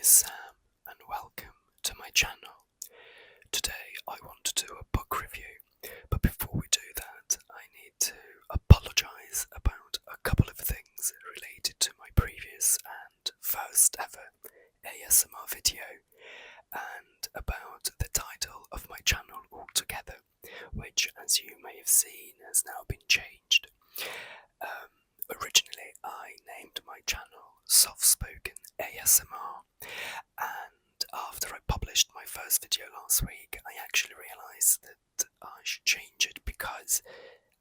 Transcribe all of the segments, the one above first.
is Sam, and welcome to my channel. Today I want to do a book review, but before we do that, I need to apologise about a couple of things related to my previous and first ever ASMR video, and about the title of my channel altogether, which, as you may have seen, has now been changed. Originally, I named my channel Soft Spoken ASMR, and after I published my first video last week, I actually realised that I should change it because,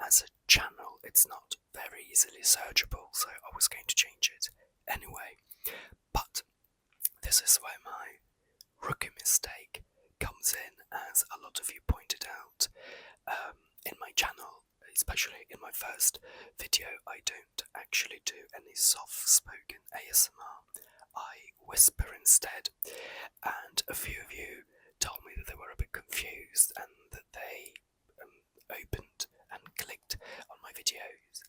as a channel, it's not very easily searchable, so I was going to change it anyway. But this is where my rookie mistake comes in, as a lot of you pointed out. In my channel, especially in my first video, I don't actually do any soft-spoken ASMR. I whisper instead, and a few of you told me that they were a bit confused and that they opened and clicked on my videos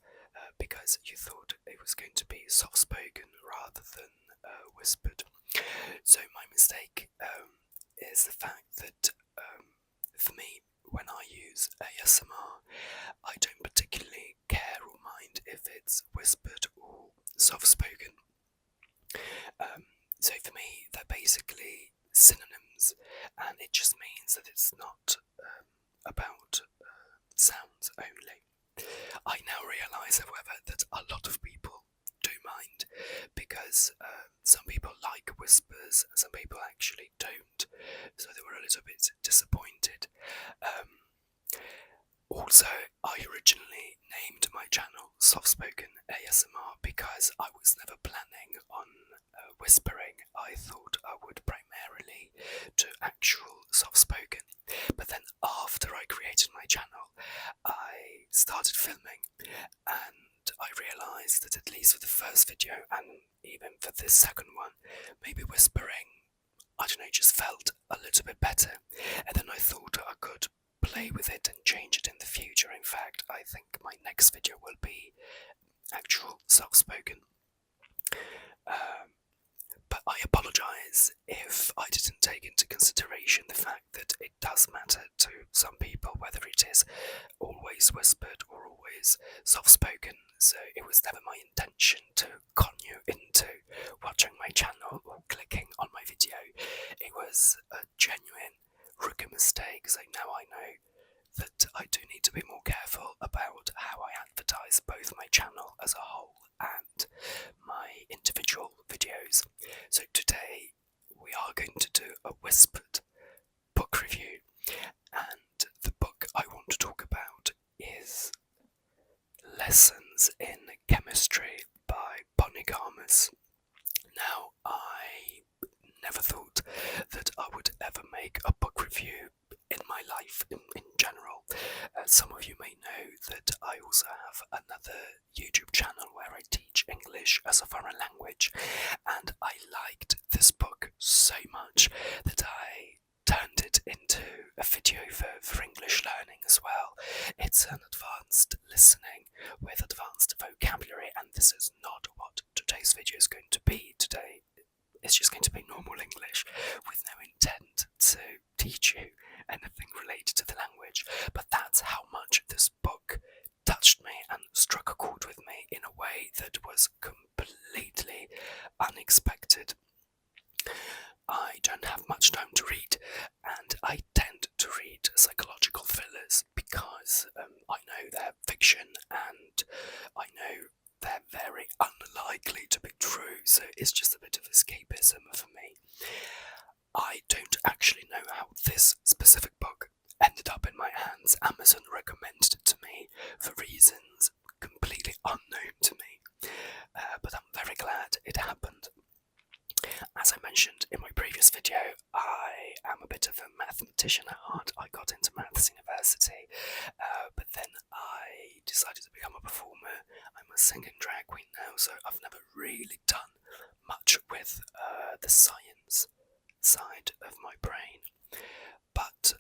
because you thought it was going to be soft-spoken rather than whispered. So my mistake is the fact that for me, when I use ASMR, I don't particularly care or mind if it's whispered or soft-spoken. So for me, they're basically synonyms, and it just means that it's not about sounds only. I now realise, however, that a lot of people do mind, because some people like whispers and some people actually don't, so they were a little bit disappointed. Also, I originally named my channel Soft Spoken ASMR because I was never planning on whispering. I thought I would primarily do actual soft spoken, but then after I created my channel, I started filming, and I realised that at least for the first video, and even for this second one, maybe whispering, I don't know, just felt a little bit better, and then I thought I could play with it and change it in the future. In fact, I think my next video will be actual soft-spoken. But I apologise if I didn't take into consideration the fact that it does matter to some people whether it is always whispered or always soft-spoken, so it was never my intention to con you into watching my channel or clicking on my video. It was a genuine rookie mistake, so now I know that I do need to be more careful about how I advertise both my channel as a whole and my individual videos. So today we are going to do a whispered book review, and the book I want to talk about is Lessons in Chemistry by Polygamous. Now, I never thought that I would ever make a book review in my life in general. Some of you may know that I also have another YouTube channel where I teach English as a foreign language, and I liked this book so much that I turned it into a video for English learning as well. It's an advanced listening with advanced vocabulary, and this is not what today's video is going to be. Today it's just going to be normal English with no intent to teach you anything related to the language, but that's how much this book touched me and struck a chord with me in a way that was completely unexpected. I don't have much time to read, and I tend to read psychological thrillers because I know they're fiction and I know they're very unlikely to be true, so it's just a bit of escapism for me. I don't actually know how this specific book ended up in my hands. Amazon recommended it to me for reasons completely unknown to me, but I'm very glad it happened. As I mentioned in my previous video, I am a bit of a mathematician at heart. I got into maths university, but then I decided to become a performer. I'm a singing drag queen now, so I've never really done much with the science side of my brain. But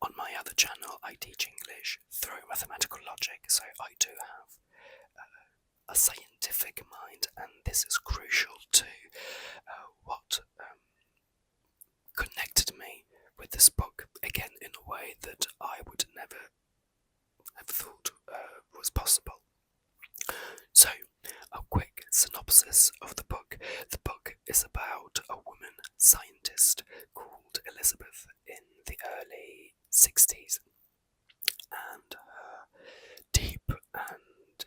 on my other channel, I teach English through mathematical logic, so I do have a scientific mind, and this is crucial to what synopsis of the book. The book is about a woman scientist called Elizabeth in the early 60s and her deep and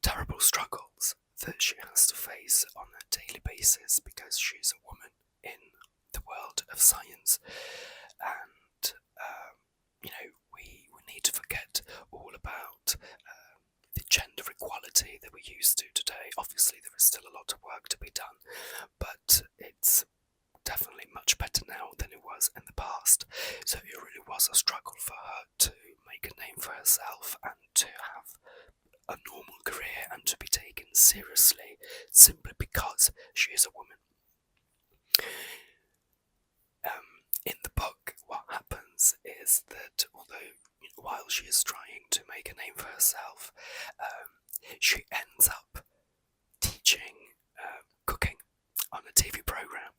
terrible struggles that she has to face on a daily basis because she's a woman in the world of science. And we need to forget all about the gender equality that we're used to today. Obviously there is still a lot of work to be done, but it's definitely much better now than it was in the past. So it really was a struggle for her to make a name for herself and to have a normal career and to be taken seriously simply because she is a woman. In the book, what happens is that although while she is trying to make a name for herself, she ends up teaching cooking on a TV program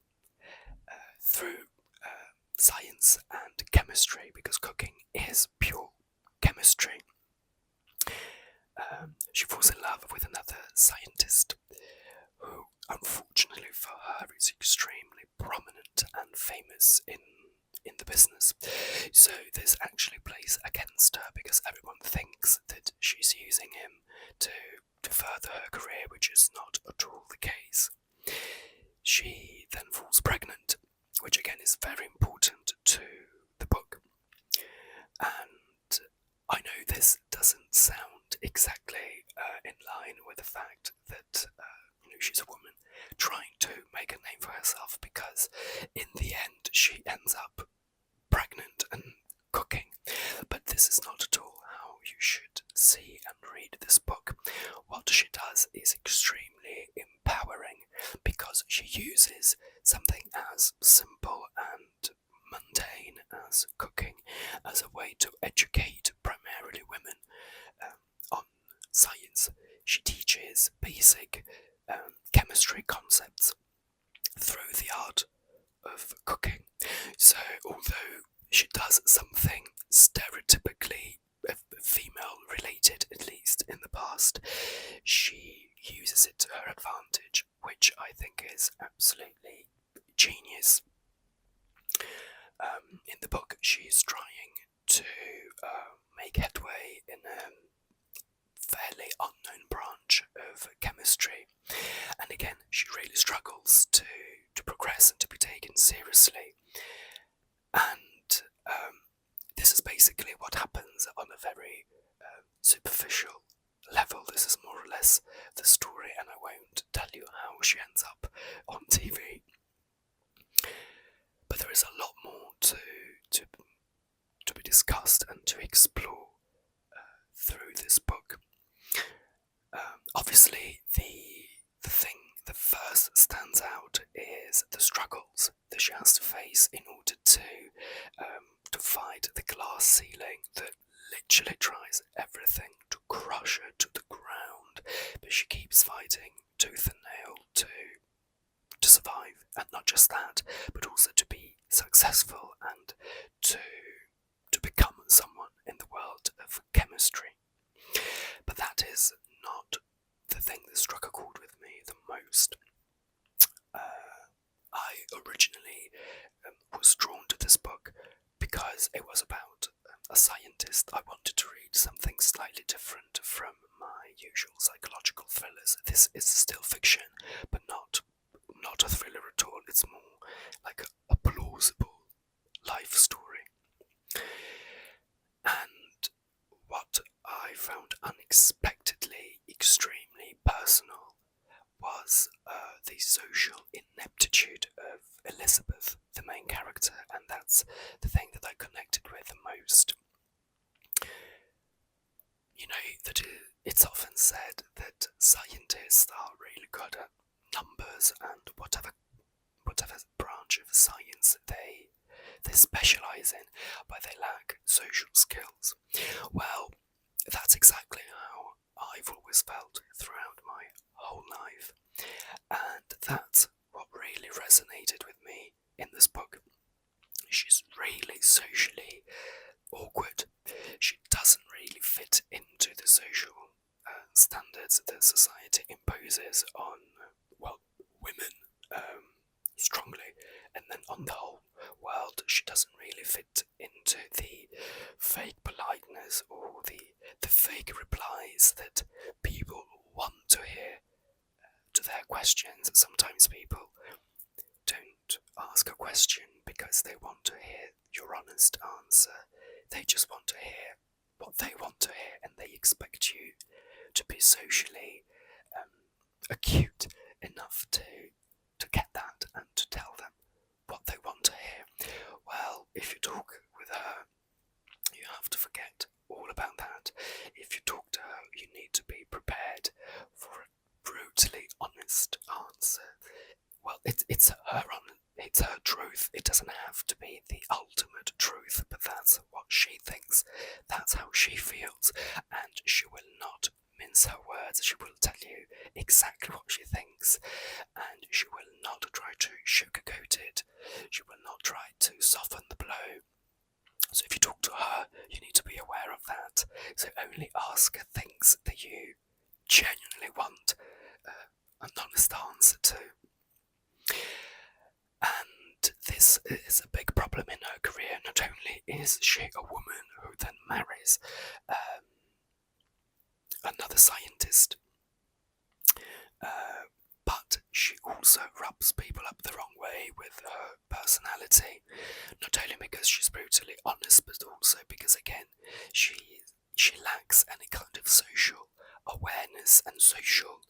through science and chemistry, because cooking is pure chemistry. She falls in love with another scientist who, unfortunately for her, is extremely prominent and famous in the business. So this actually plays against her because everyone thinks that she's using him to further her career, which is not at all the case. She then falls pregnant, which again is very important to the book. And I know this doesn't sound exactly in line with the fact that she's a woman trying to make a name for herself, because in the end she ends up pregnant and cooking. But this is not at all how you should see and read this book. What she does is extremely empowering, because she uses something as simple and mundane as cooking as a way to educate primarily women on science. She teaches basic chemistry concepts through the art of cooking. So although she does something stereotypically female related, at least in the past, she uses it to her advantage, which I think is absolutely genius. In the book, she's trying to make headway in a fairly unknown branch of chemistry, and again she really struggles to progress and to be taken seriously. And this is basically what happens on a very superficial level. This is more or less the story, and I won't tell you how she ends up on TV. But there is a lot more to be discussed and to explore through this book. Obviously, the thing that first stands out is the struggles that she has to face in order to fight the glass ceiling that literally tries everything to crush her to the ground. But she keeps fighting tooth and nail to survive, and not just that, but also to be successful and to become someone in the world of chemistry. But that is not the thing that struck a chord with me the most. I originally was drawn to this book because it was about a scientist. I wanted to read something slightly different from my usual psychological thrillers. This is still fiction, but not a thriller at all. It's more like a plausible life story. And what I found unexpectedly extremely personal was the social ineptitude of Elizabeth, the main character, and that's the thing that I connected with the most. You know, that it's often said that scientists are really good at numbers and whatever branch of science they specialise in, but they lack social skills. Well, that's exactly how I've always felt throughout my whole life, and that's what really resonated with me in this book. She's really socially awkward. She doesn't really fit into the social standards that society imposes on questions. Sometimes people don't ask a question because they want to hear your honest answer. They just want to hear what they want to hear, and they expect you to be socially acute enough to get that and to tell them what they want to hear. Well, if you talk with her, you have to forget all about that. If you talk to her, you need to be prepared for a brutally honest answer. Well, it's her truth. It doesn't have to be the ultimate truth, but that's what she thinks. That's how she feels, and she will not mince her words. She will tell you exactly what she thinks, and she will not try to sugarcoat it. She will not try to soften the blow. So if you talk to her, you need to be aware of that. So only ask her things that you genuinely want an honest answer to. And this is a big problem in her career. Not only is she a woman who then marries another scientist, but she also rubs people up the wrong way with her personality. Not only because she's brutally honest, but also because, again, she lacks any kind of social awareness and social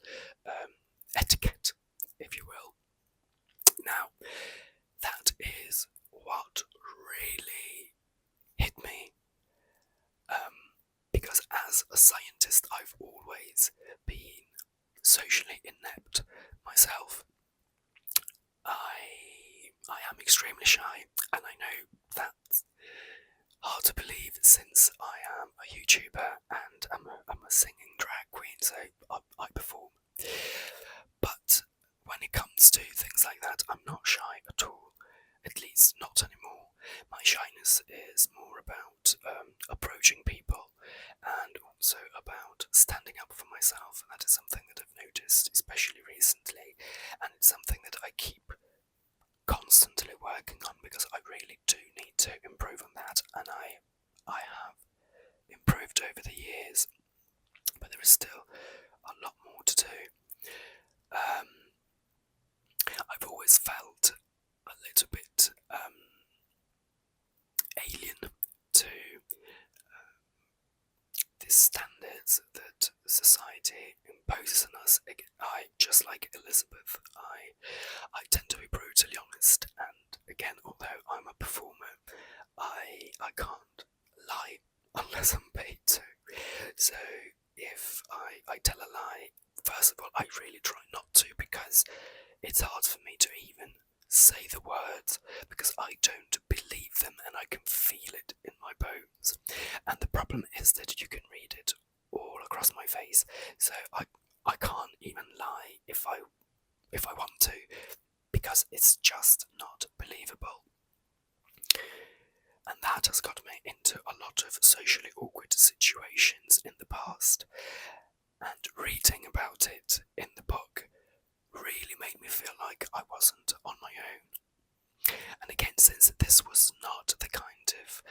etiquette, if you will. Now, that is what really hit me, because as a scientist, I've always been socially inept myself. I am extremely shy, and I know that's hard to believe since I am a YouTuber and I'm a singing drag queen, so I perform. But when it comes to things like that, I'm not shy at all, at least not anymore. My shyness is more about approaching people and also about standing up for myself. That is something that I've noticed, especially recently, and it's something that I keep constantly working on because I really do need to improve on that, and I have improved over the years, but there is still a lot more to do. I've always felt a little bit alien to the standards that society imposes on us. Just like Elizabeth, I tend to be brutally honest, and again, although I'm a performer, I can't lie unless I'm paid to. So if I tell a lie, first of all, I really try not to, because it's hard for me to even say the words, because I don't believe them and I can feel it in my bones. And the problem is that you can read it all across my face, so I can't even lie if I want to, because it's just not believable. And that has got me into a lot of socially awkward situations in the past, and reading about it in the book really made me feel like I wasn't on my own. And again, since this was not the kind of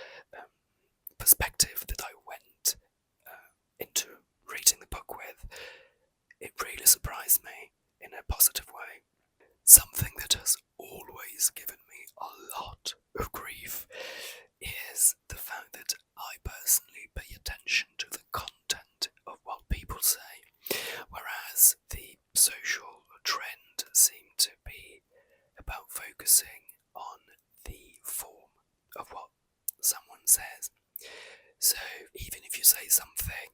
perspective that I went into reading the book with, it really surprised me in a positive way. Something that has always given me a lot of grief is the fact that I personally pay attention to the content of what people say, whereas the social trend seemed to be about focusing on the form of what someone says. So even if you say something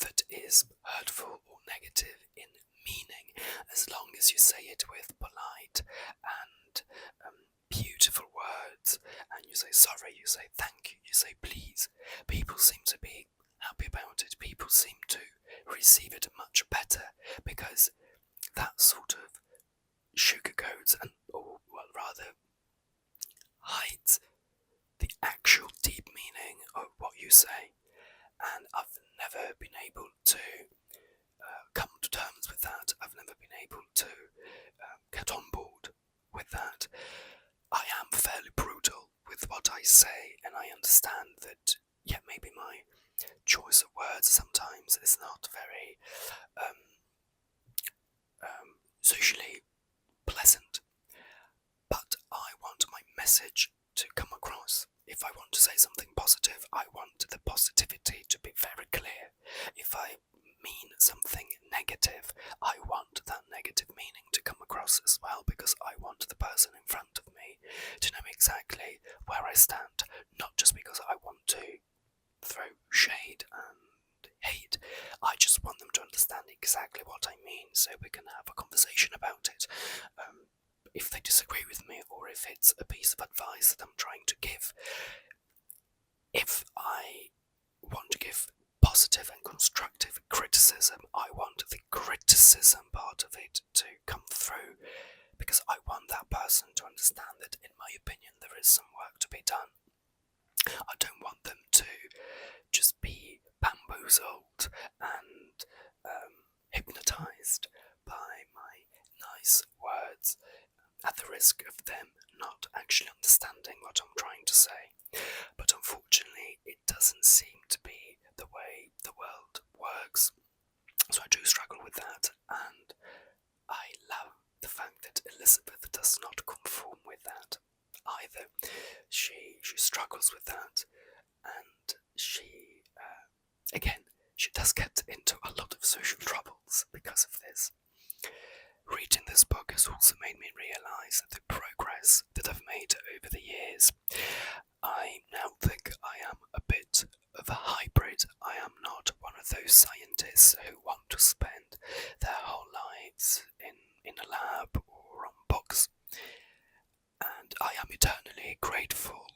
that is hurtful or negative in meaning, as long as you say it with polite and beautiful words, and you say sorry, you say thank you, you say please, people seem to be happy about it. People seem to receive it much better, because that sort of sugarcoats or rather hides the actual deep meaning of what you say. And I've never been able to come to terms with that. I've never been able to get on board with that. I am fairly brutal with what I say, and I understand that, yeah, maybe my choice of words sometimes is not very socially pleasant, but I want my message to come across. If I want to say something positive, I want the positivity to be very clear. If I mean something negative, I want that negative meaning to come across as well, because I want the person in front of me to know exactly where I stand, not just because I want to throw shade and hate. I just want them to understand exactly what I mean, so we can have a conversation about it. If they disagree with me, or if it's a piece of advice that I'm trying to give. If I want to give positive and constructive criticism, I want the criticism part of it to come through, because I want that person to understand that, in my opinion, there is some work to be done. I don't want them to just be bamboozled and hypnotized by my nice words, at the risk of them not actually understanding what I'm trying to say. But unfortunately, it doesn't seem to be the way the world works. So I do struggle with that, and I love the fact that Elizabeth does not conform with that either. She struggles with that, and she does get into a lot of social troubles because of this. Reading this book has also made me realise the progress that I've made over the years. I now think I am a bit of a hybrid. I am not one of those scientists who want to spend their whole lives in a lab or on books. And I am eternally grateful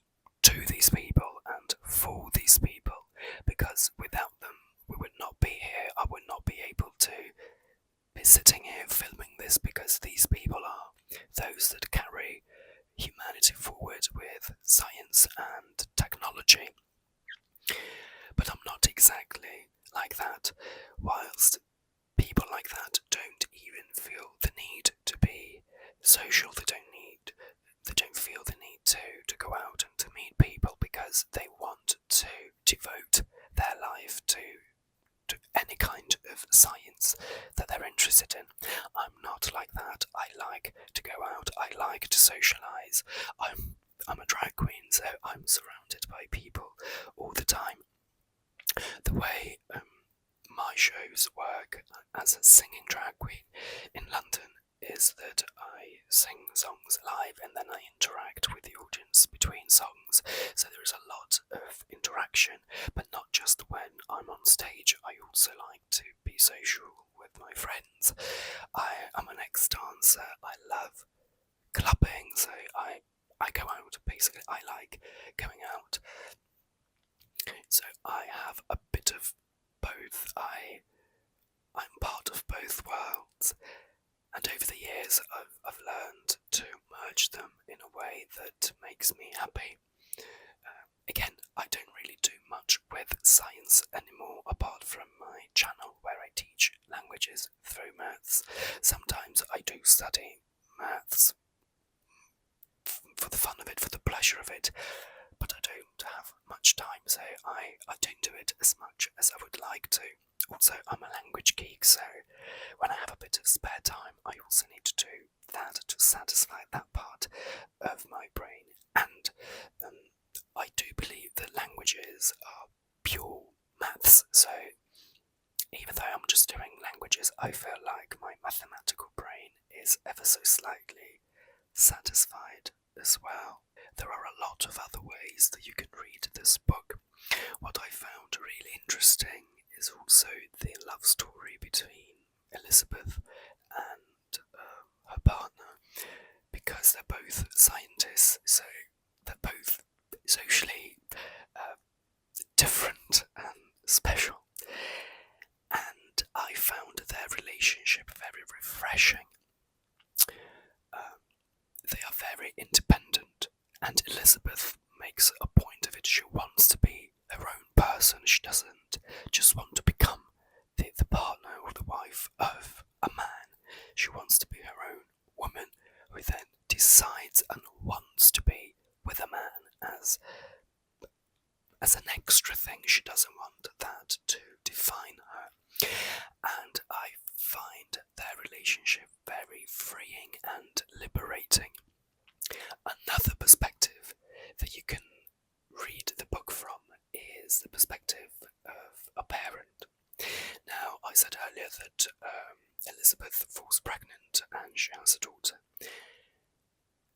to these people and for these people, because without them we would not be here. I would not be able to be sitting here filming this, because these people are those that carry humanity forward with science and technology. But I'm not exactly like that, whilst people like that don't even feel the need to be social. They don't feel the need to go out and to meet people, because they want to devote their life to any kind of science that they're interested in. I'm not like that. I like to go out. I like to socialise. I'm a drag queen, so I'm surrounded by people all the time. The way my shows work as a singing drag queen in London is that I sing songs live and then I interact with the audience between songs. So there is a lot of interaction, but not just when I'm on stage. I also like to be social with my friends. I am an ex-dancer. I love clubbing, so I go out. Basically, I like going out. So I have a bit of both. I'm part of both worlds. And over the years, I've learned to merge them in a way that makes me happy. Again, I don't really do much with science anymore, apart from my channel where I teach languages through maths. Sometimes I do study maths for the fun of it, for the pleasure of it, but I don't have much time, so I don't do it as much as I would like to. Also, I'm a language geek, so when I have a bit of spare time, I also need to do that to satisfy that part of my brain. And I do believe that languages are pure maths, so even though I'm just doing languages, I feel like my mathematical brain is ever so slightly satisfied as well. There are a lot of other ways that you can read this book. What I found really interesting is also the love story between Elizabeth and her partner, because they're both scientists, so they're both socially different and special. And I found their relationship very refreshing. They are very independent, and Elizabeth makes a point of it. She wants to be her own person. She doesn't just want to become the partner or the wife of a man. She wants to be her own woman, who then decides and wants to be with a man as an extra thing. She doesn't want that to define her. and I find their relationship very freeing and liberating. Another perspective that you can read the book from is the perspective of a parent. Now, I said earlier that Elizabeth falls pregnant and she has a daughter,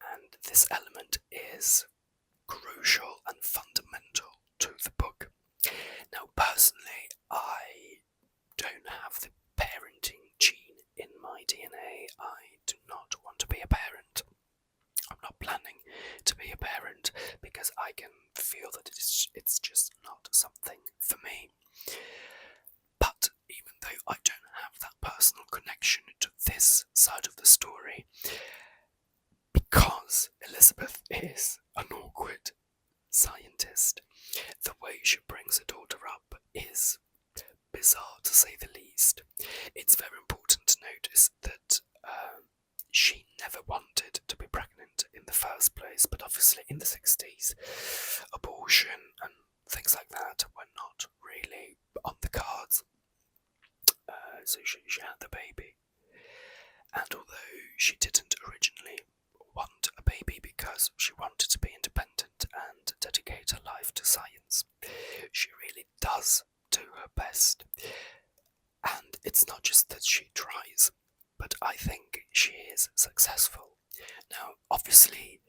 and this element is crucial and fundamental to the book. Now, personally, I don't have the parenting gene in my DNA. I do not want to be a parent. I'm not planning to be a parent because I can feel that it's just not something for me. But even though I don't have that personal connection to this side of the story, because Elizabeth is an awkward scientist, the way she brings her daughter up is bizarre to say the least. It's very important to notice that she never wanted to be pregnant in the first place, but obviously in the 60s, abortion and things like that were not really on the cards. So she had the baby. And although she didn't originally want a baby because she wanted to be independent and dedicate her life to science, she really does do her best. And it's not just that she tries, but I think she is successful. Now, obviously,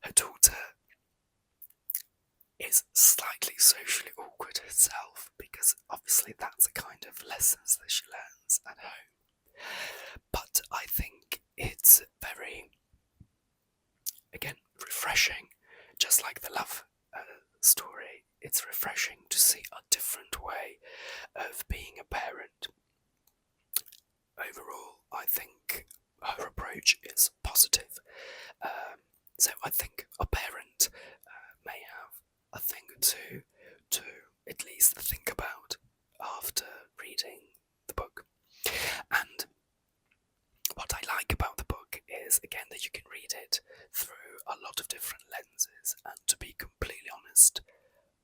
her daughter is slightly socially awkward herself, because obviously that's the kind of lessons that she learns at home. But I think it's very, again, refreshing, just like the love story. It's refreshing to see a different way of being a parent. Overall, I think her approach is positive. So I think a parent may have a thing or two to at least think about after reading the book. And what I like about the book is, again, that you can read it through a lot of different lenses, and to be completely honest,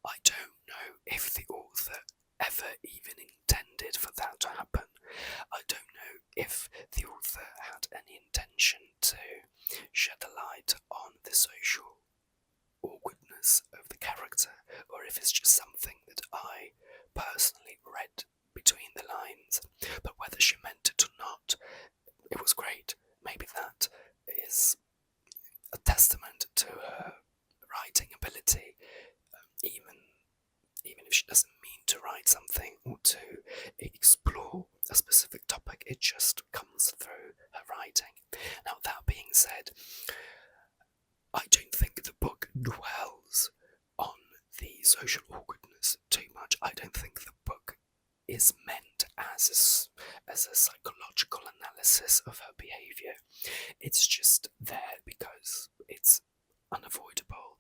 I don't know if the author ever even intended for that to happen. I don't know if the author had any intention to shed a light on the social awkwardness of the character, or if it's just something that I personally read between the lines. But whether she meant it or not, it was great. Maybe that is a testament to her writing ability, even if she doesn't mean to write something or to explore a specific topic, it just comes through her writing. Now, that being said, I don't think the book dwells on the social awkwardness too much. I don't think the book is meant as a psychological analysis of her behaviour. It's just there because it's unavoidable.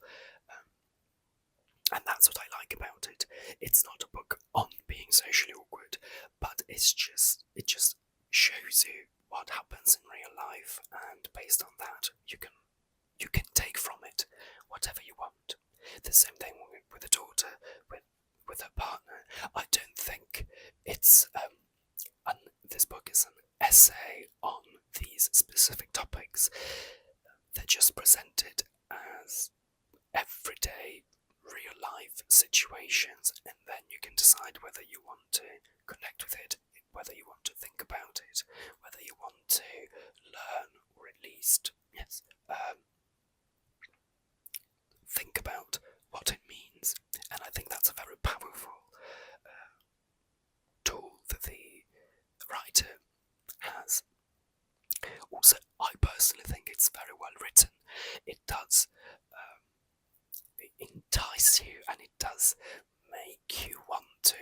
And that's what I like about it. It's not a book on being socially awkward, but it just shows you what happens in real life, and based on that, you can take from it whatever you want. The same thing with the daughter, with her partner. I don't think it's this book is an essay on these specific topics. They're just presented as everyday real life situations, and then you can decide whether you want to connect with it, whether you want to think about it, whether you want to learn, or at least think about what it means. And I think that's a very powerful tool that the writer has. Also, I personally think it's very well written. It does entice you, and it does make you want to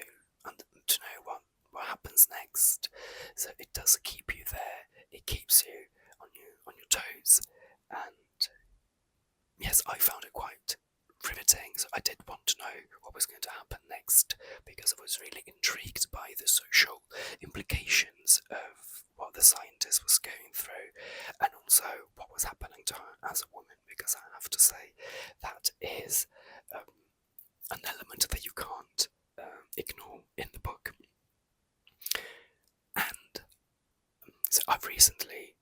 know what happens next. So it does keep you there. It keeps you on your toes, and yes, I found it quite riveting. So I did want to know what was going to happen next, because I was really intrigued by the social implications of what the scientist was going through, and also what was happening to her as a woman, because I have to say that is an element that you can't ignore in the book. I've recently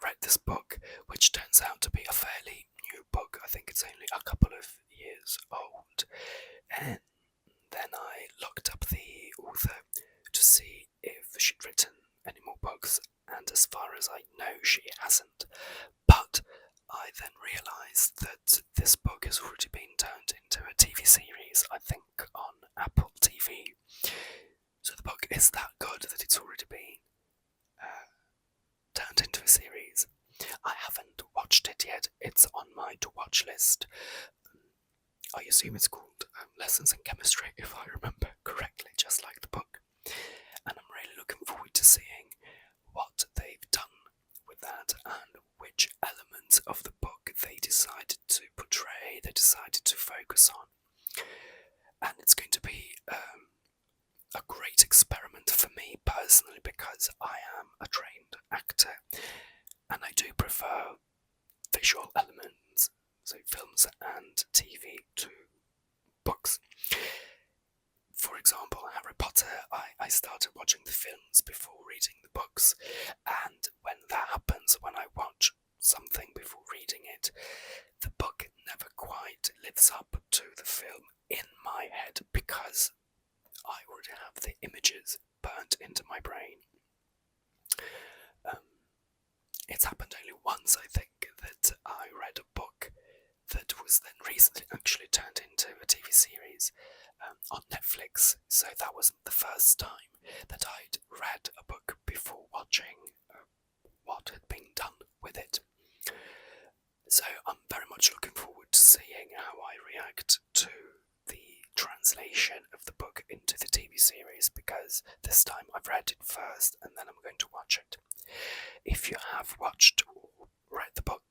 read this book, which turns out to be a fairly new book. I think it's only a couple of years old. And then I looked up the author to see if she'd written any more books, and as far as I know, she hasn't. But I then realised that this book has already been turned into a TV series, I think on Apple TV. So the book is that good that it's already been turned into a series. I haven't watched it yet. It's on my to-watch list. I assume it's called Lessons in Chemistry, if I remember correctly, just like the book. And I'm really looking forward to seeing what they've done with that and which elements of the book they decided to portray, they decided to focus on. And it's going to be a great experiment for me personally, because I am a trained actor and I do prefer visual elements, so films and TV, to books. For example, Harry Potter, I started watching the films before reading the books, and when that happens, when I watch something before reading it, the book never quite lives up to the film in my head, because I already have the images burnt into my brain. It's happened only once, I think, that I read a book that was then recently actually turned into a TV series on Netflix. So that wasn't the first time that I'd read a book before watching what had been done with it. So I'm very much looking forward to seeing how I react to the translation of the book into the TV series, because this time I've read it first and then I'm going to watch it. If you have watched or read the book,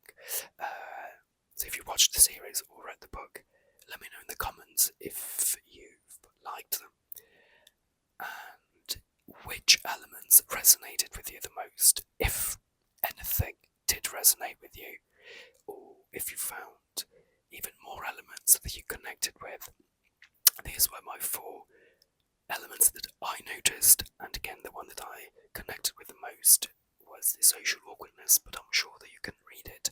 so if you watched the series or read the book, let me know in the comments if you've liked them and which elements resonated with you the most, if anything did resonate with you, or if you found even more elements that you connected with. These were my 4 elements that I noticed, and again, the one that I connected with the most was the social awkwardness, but I'm sure that you can read it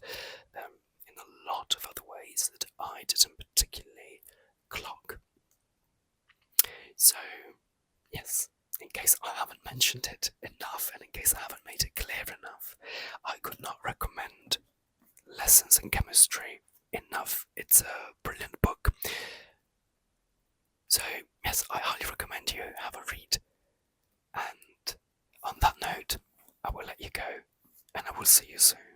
in a lot of other ways that I didn't particularly clock. So, yes, in case I haven't mentioned it enough, and in case I haven't made it clear enough, I could not recommend Lessons in Chemistry enough. It's a brilliant book. So, yes, I highly recommend you have a read. And on that note, I will let you go, and I will see you soon.